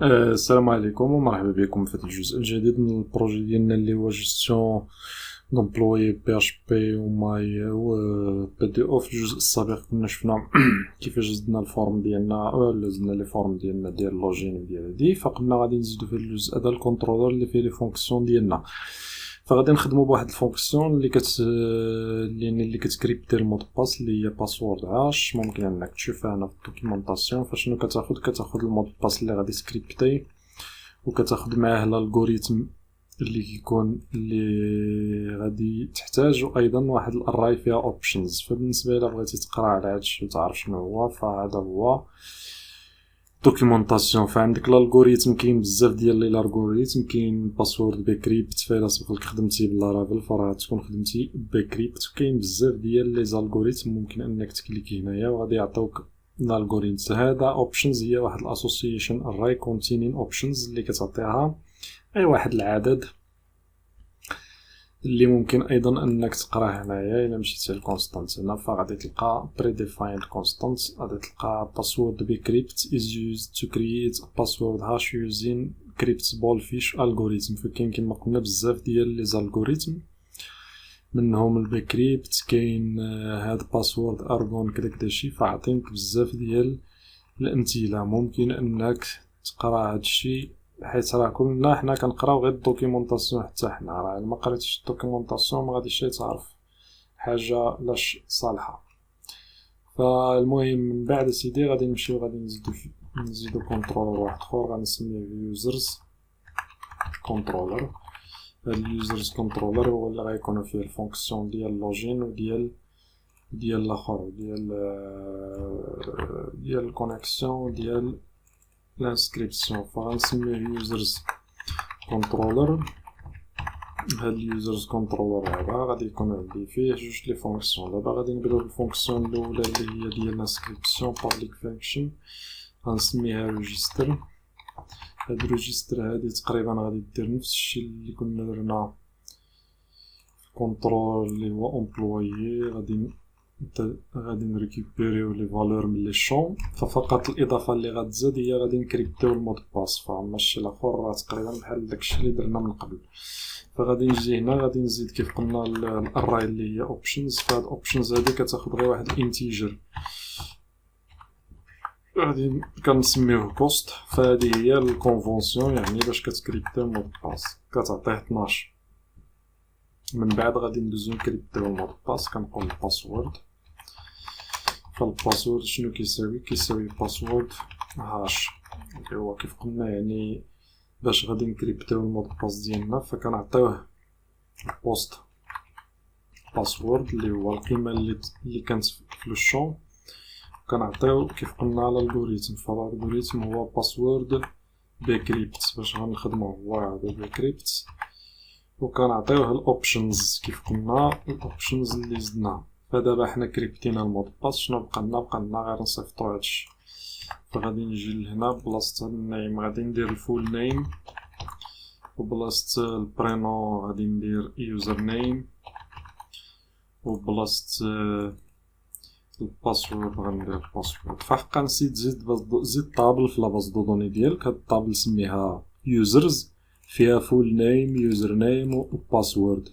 السلام عليكم ومرحبا بكم في هذا الجزء الجديد من البروجي ديالنا اللي هو جيستيون دومبلوي بي اش بي وماي و بي دي او. في الجزء السابق كنا شفنا كيفاش زدنا الفورم ديالنا ولا زدنا لي فورم ديالنا ديال اللوجين ديال هادي، فقلنا غادي نزيدو في الجزء هذا الكونترولر اللي فيه لي فونكسيون ديالنا. فغادي نخدمو بواحد الفونكسيون اللي كتكريبتي المود باس اللي هي باسورد هاش. ممكن انك تشوفها هنا في الدوكيومونطاسيون. فشنو كتاخد المود باس اللي غادي تكريبتي وكتاخد معاه الالغوريثم اللي غادي تحتاج، وايضا واحد الاراي فيها اوبشنز. فبالنسبه الى بغيتي تقرا على هادشي وتعرف شنو هو، فهذا هو دوكيومونطاسيون. فعندك الالغوريثم، كاين بزاف ديال لي الالغوريثم. كاين باسورد بكريبت، فإلا سبقلك خدمتي باللارافيل فراه تكون خدمتي بكريبت. وكاين بزاف ديال لي زالغوريثم ممكن انك تكليكي هنايا وغادي يعطيوك الالغوريثم. هذا اوبشنز هي واحد الاسوسيشن اراي كونتينين اوبشنز اللي كتعطيها اي واحد العدد اللي ممكن ايضا انك تقراه هنايا. الا مشيتي للكونستانت هنا فغادي تلقى predefined constant. غادي تلقى password bcrypt is used to create a password hash using cryptable fish algorithm. فكاين كما قلنا بزاف ديال لي زالغوريثم، منهم البكريبت، كاين هاد باسورد ارغون كدا شي. فعطينك بزاف ديال الامثله. ممكن انك تقرا هادشي حيت راه كلنا حنا كنقراو غير الدوكيومونطاسيون. حتى حنا راه ما قريتش الدوكيومونطاسيون ما غاديش تعرف حاجه لاش صالحه. فالمهم من بعد سيدي غادي نمشيو غادي نزيدو كونترولر واحد اخر غنسميه يوزرز كونترولر. هاد اليوزرز كونترولر هو اللي غيكونوا فيه الفونكسيون ديال اللوجين وديال الاخر ديال الكونيكسيون ديال الانسكريبسيون. فغنسميه يوزرز كونترولر. هاد اليوزرز كونترولر هذا غادي يكون عندي فيه جوج لي فونكسيون. دابا غادي نبداو بالفونكسيون الاولى اللي هي ديال الانسكريبسيون بابليك فانكشن، غنسميها ريجستر. هاد الريجستر هادي تقريبا غادي دير نفس الشيء اللي كنا درنا في كونترول اللي هو امبلويي. غادي نريكوبيريو لي فالور من لي شون. ففقط الاضافه اللي غتزاد هي غادي نكريبتيو المود باس. فماشي الاخر راه تقريبا بحال داكشي اللي درنا من قبل. فغادي نجي هنا غادي نزيد كيف قلنا الاراي اللي هي اوبشنز. فهاد اوبشنز هادي كتاخد غير واحد الانتيجر غادي كنسميوه بوست. فهادي هي الكونفونسيون يعني باش كتكريبتي المود باس كتعطيه 12. من بعد غادي ندوزو نكريبتيو المود باس. كنقول الباسورد. فالباسورد شنو كيساوي باسورد هاش اللي هو كيف قلنا يعني باش غادي نكريبتيو المود باس ديالنا فكنعطيوه بوست باسورد اللي هو القيمه اللي كانت في لو شون. كنعطيو كيف قلنا الالغوريثم. فالالغوريثم هو باسورد بكريبت باش غنخدمو هو هذا بكريبت. وكنعطيوه الاوبشنز كيف قلنا الاوبشنز اللي زدناها. فدابا حنا كريبتينا المود باس. شنو بقالنا غير نصيفطو هادشي. فغادي نجي لهنا بلاصه النيم غادي ندير الفول نيم، وبلاصه البرينو غادي ندير يوزر نيم، وبلاصه الباسورد غندير باسورد. فحقا نسيت زيد طابل في لاباز دو دوني ديالك. هاد الطابل سميها يوزرز فيها فول نيم يوزر نيم وباسورد.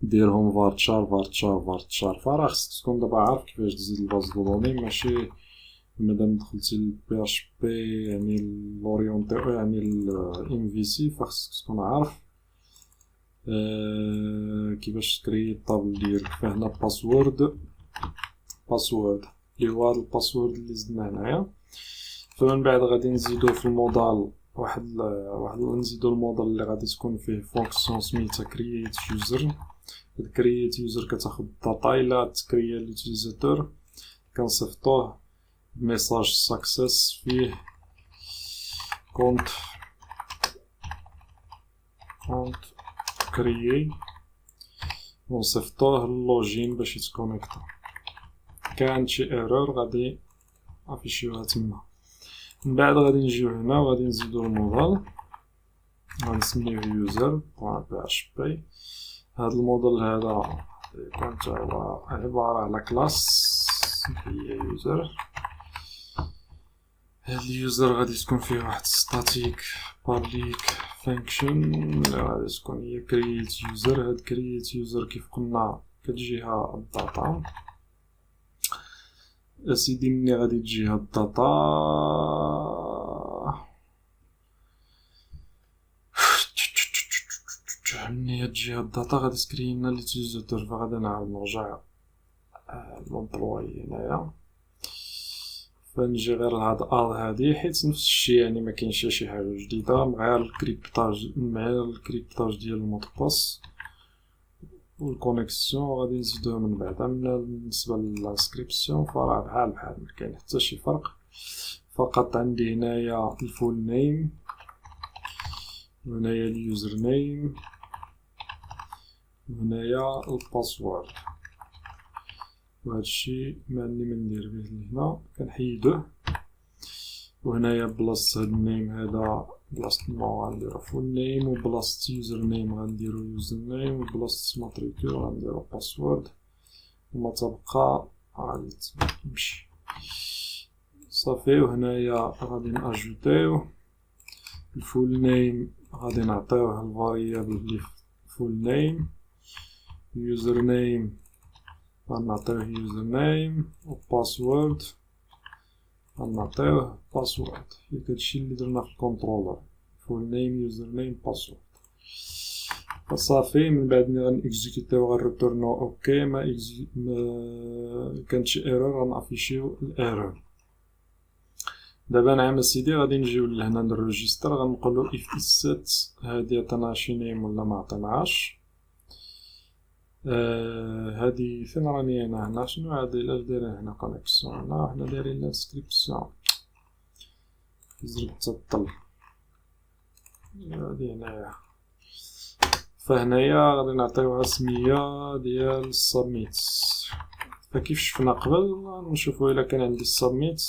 ديرهم فارتشار. فراه خصك تكون دابا عارف كيفاش تزيد الباز دو دوني. ماشي مادام دخلتي البي اش بي يعني لوريونتي يعني الام في سي فخصك تكون عارف كيفاش تكري الطابل ديالك. فهنا باسورد اللي هو هذا الباسورد اللي زدنا هنايا. فمن بعد غادي نزيدو في المودال واحد نزيدو الموديل اللي غادي تكون فيه فونكسيون سميتها كرييت يوزر. كرييت يوزر كتاخد الداتا الى تكريا ليوتيليزاتور. كنصيفطوه بميساج ساكسيس فيه كونت كريي، ونصيفطوه للوجين باش يتكونيكتا. كان شي ايرور غادي افيشيوها تما. من بعد غادي نجيو هنا وغادي نزيدو الموديل غنسميوه يوزر بي اش بي. هاد الموديل هذا يكون هو عبارة على كلاس هي يوزر. هاد اليوزر غادي تكون فيه واحد ستاتيك بابليك فانكشن غادي تكون هي كرييت يوزر. هاد كرييت يوزر كيف قلنا كتجيها الداتا اسيدي. مني غادي تجيها الداتا مني تجيها الداتا غادي تكري لنا ليوتيليزاتور. فغادي نعاود نرجع لومبلوي هنايا فنجي غير لهاد هادي حيت نفس الشيء يعني ما كاينش شي حاجه جديده مع الكريبتاج ديال المود باس والكونيكسيون غادي نزيدوها من بعد. بالنسبه للانسكريبسيون فراه بحال ما كاين حتى شي فرق. فقط عندي هنايا الفول نيم وهنايا اليوزر نيم وهنايا الباسورد وهادشي ما عندي ما ندير به لهنا كنحيدوه. وهنايا بلاصة هاد النيم هذا بلاصة النو غنديرو فول نيم وبلاصة يوزر نيم غنديرو يوزر نيم وبلاصة ماتريكول غنديرو باسورد وما تبقى غادي تمشي صافي. وهنايا غادي ناجوتيو الفول نيم غادي نعطيوه الفاريابل اللي فول نيم. يوزر نيم غنعطيوه يوزر نيم وباسورد غنعطيوه باسورد. هيك هادشي اللي درنا في الكونترولر فول نيم يوزر نيم باسورد. فصافي من بعد ملي غنكزيكوتيو غنريتورنو اوكي. ما كانت شي ايرور غنافيشيو الايرور. دابا نعم سيدي غادي نجيو لهنا نريجستر غنقولو اف سيت هادي عطانا شي نيم ولا ما عطيناهاش. هادي فين راني انا هنا شنو هادي الا دايرين هنا كونيكسيون هنا حنا دايرين انسكريبسيون زربت الطل هادي هنايا. فهنايا غادي نعطيوها سمية ديال السبميت. فكيف شفنا قبل نشوفو الا كان عندي السبميت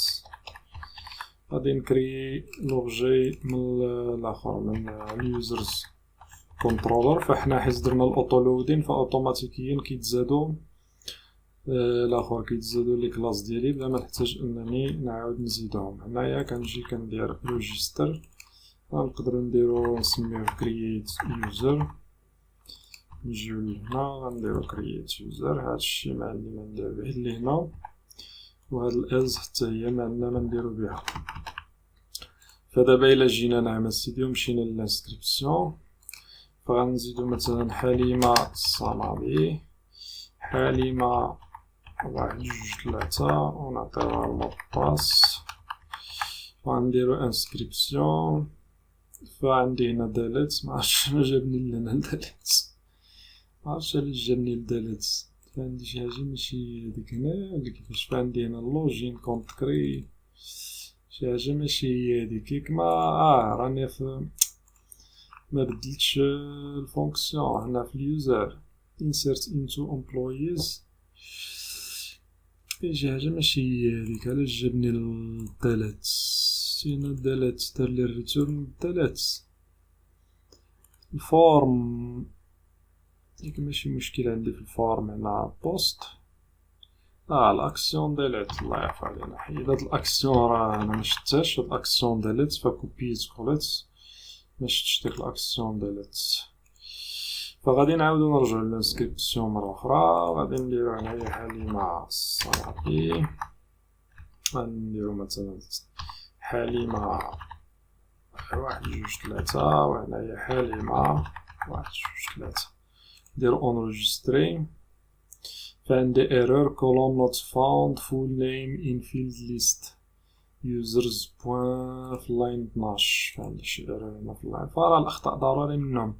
غادي نكري لوبجي من الاخر من اليوزرز كنترولر. فحنا حيت درنا الاوتو لودين فاوتوماتيكيا كيتزادو الاخر كيتزادو لي كلاس ديالي بلا ما نحتاج انني نعاود نزيدهم. هنايا كنجي كندير ريجستر غنقدروا نديرو نسميوه كرييت يوزر. نجيو لهنا غنديرو كرييت يوزر. هادشي ما عندي ما ندير به لهنا وهاد الالز حتى هي ما عندنا ما نديرو بها. فدابا الا جينا نعم سيدي ومشينا للانسكريبسيون فغنزيدو مثلا حليمة الصمامي حليمة واحد جوج تلاتة ونعطيوها المود باس وغنديرو انسكريبسيون. فعندي هنا دالت معرفتش شنو جابني لهنا دالت معرفتش علاش جابني لدالت. فعندي شي حاجة ماشي هاديك هنا ولا كيفاش. فعندي هنا اللوجين كونت كري شي حاجة ماشي هي هاديك كيك ما راني ما بدلتش الفونكسيون هنا في اليوزر insert into employees كاين شي حاجة ماشي هي هاديك. علاش جابني للدالات هنا الدالات دار لي الريتورن الدالات الفورم ديك ماشي مشكل عندي في الفورم. هنا بوست الاكسيون دالت الله يعفو علينا. حيد هاد الاكسيون راه انا مشفتهاش. هاد الاكسيون دالت فكوبيت كوليت مشفتش ديك الاكسيون دالت. فغادي نعاودو نرجعو للانسكريبسيون مرة اخرى. غادي نديرو هنايا حليمة الصافي غنديرو مثلا حليمة واحد جوج تلاتة وهنايا حليمة واحد جوج تلاتة. نديرو اونجستري. فعندي ايرور column not found full name in field list users بوان في اللاين 12. فعندي شي ايرور هنا في اللاين. فراه الاخطاء ضروري منهم.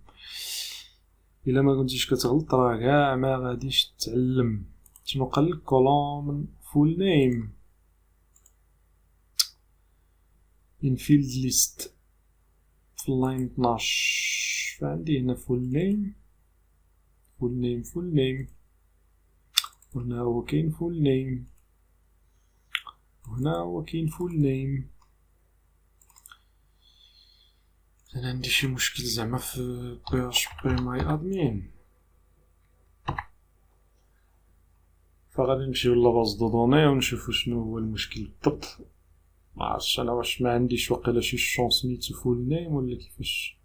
الا ما كنتيش كتغلط راه كاع ما غاديش تتعلم. شنو قالك column full name in field list في اللاين 12. فعندي هنا full name full name وهنا هو كاين full name وهنا هو كاين full name. انا عندي شي مشكل زعما في PHP ماي ادمين. فغادي نمشيو لاباز دو دوني ونشوفو شنو هو المشكل بالضبط ما عرفتش انا واش ما عنديش واقيلا شي شونس نيتو فول نيم ولا كيفاش،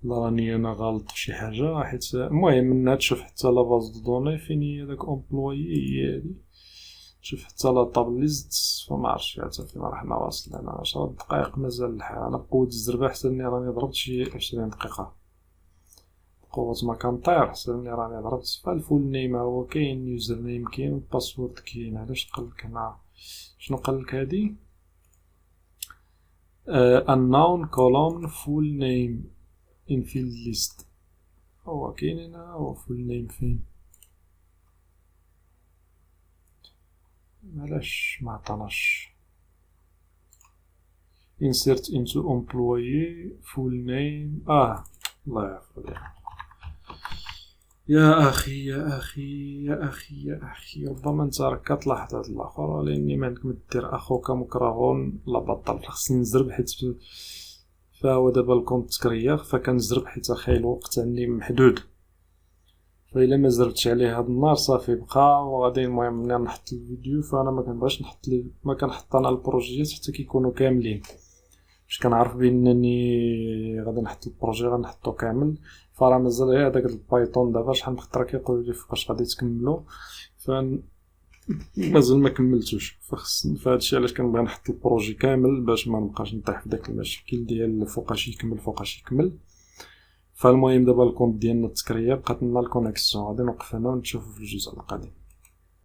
لا راني انا غلط في شي حاجه. حيت المهم منها تشوف حتى لا باز دو دوني فين هي داك امبلويي هي هادي، تشوف حتى لا طابل ليست. فما عرفتش حتى فين راحنا واصلين. انا 10 دقائق مازال الحال. انا بقوة الزربه حسني راني ضربت شي 20 دقيقه، قوة ما كنطير حسني راني ضربت. فالفول نيم هو كاين، يوزر نيم كاين، الباسورد كاين. علاش قالك هنا شنو قالك هادي unknown colon full name in field list. هو كاين هنا هو full name فين؟ علاش ما عطاناش insert into employee full name؟ الله يعفو عليك يا اخي يا اخي يا اخي يا اخي. ربما انت راك كتلاحظ هاد الاخر، لاني ما عندك دير اخوك مكرهون لا بطل. خصني نزرب حيت فهو دابا الكونت تكريا، فكنزرب حيت اخي الوقت عندي محدود. فإلا ما زربتش عليه هاد النهار صافي بقى وغادي. المهم ملي نحط الفيديو فانا ما كنبغيش نحط ما كنحط انا البروجيات حتى كيكونوا كاملين، باش كنعرف بانني غادي نحط البروجي غنحطو كامل. فراه مازال غير هداك البايطون دابا شحال من خطره كيقولوا لي فوقاش غادي تكملو، مازال ما كملتوش. فهادشي علاش كنبغي نحط البروجي كامل باش ما نبقاش نطيح في داك المشاكل ديال فوقاش يكمل فوقاش يكمل. فالمهم دابا الكونت ديالنا تكريا، بقات لنا الكونيكسيون. غادي نوقف هنا ونشوفو في الجزء القادم.